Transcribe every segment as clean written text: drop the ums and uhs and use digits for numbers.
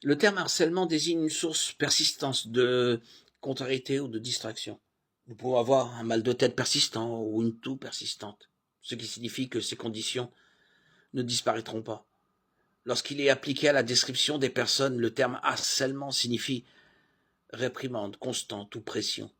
Le terme harcèlement désigne une source persistante de contrariété ou de distraction. Nous pouvons avoir un mal de tête persistant ou une toux persistante, ce qui signifie que ces conditions ne disparaîtront pas. Lorsqu'il est appliqué à la description des personnes, le terme harcèlement signifie réprimande constante ou pression.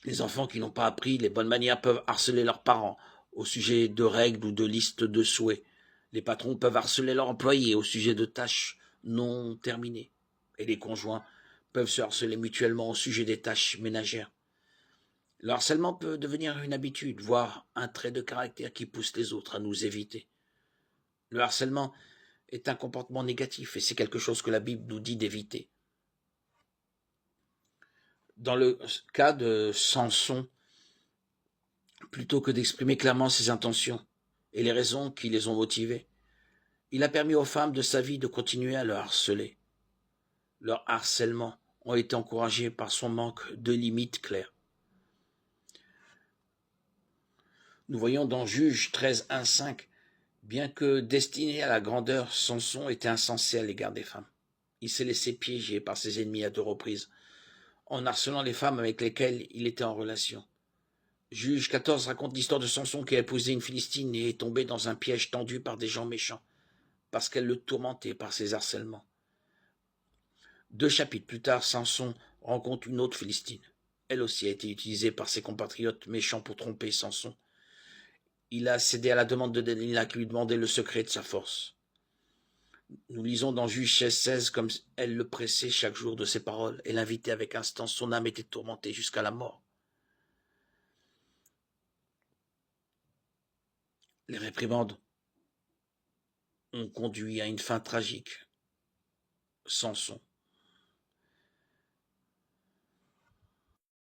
Les enfants qui n'ont pas appris les bonnes manières peuvent harceler leurs parents au sujet de règles ou de listes de souhaits. Les patrons peuvent harceler leurs employés au sujet de tâches non terminées. Et les conjoints peuvent se harceler mutuellement au sujet des tâches ménagères. Le harcèlement peut devenir une habitude, voire un trait de caractère qui pousse les autres à nous éviter. Le harcèlement est un comportement négatif et c'est quelque chose que la Bible nous dit d'éviter. Dans le cas de Samson, plutôt que d'exprimer clairement ses intentions et les raisons qui les ont motivées, il a permis aux femmes de sa vie de continuer à le harceler. Leur harcèlement ont été encouragés par son manque de limites claires. Nous voyons dans Juge 13, 1, 5, bien que destiné à la grandeur, Samson était insensé à l'égard des femmes. Il s'est laissé piéger par ses ennemis à 2 reprises, en harcelant les femmes avec lesquelles il était en relation. Juge 14 raconte l'histoire de Samson qui a épousé une Philistine et est tombé dans un piège tendu par des gens méchants, parce qu'elle le tourmentait par ses harcèlements. 2 chapitres plus tard, Samson rencontre une autre Philistine. Elle aussi a été utilisée par ses compatriotes méchants pour tromper Samson. Il a cédé à la demande de Delilah qui lui demandait le secret de sa force. Nous lisons dans Juge 16, comme elle le pressait chaque jour de ses paroles et l'invitait avec instance, son âme était tourmentée jusqu'à la mort. Les réprimandes ont conduit à une fin tragique. Samson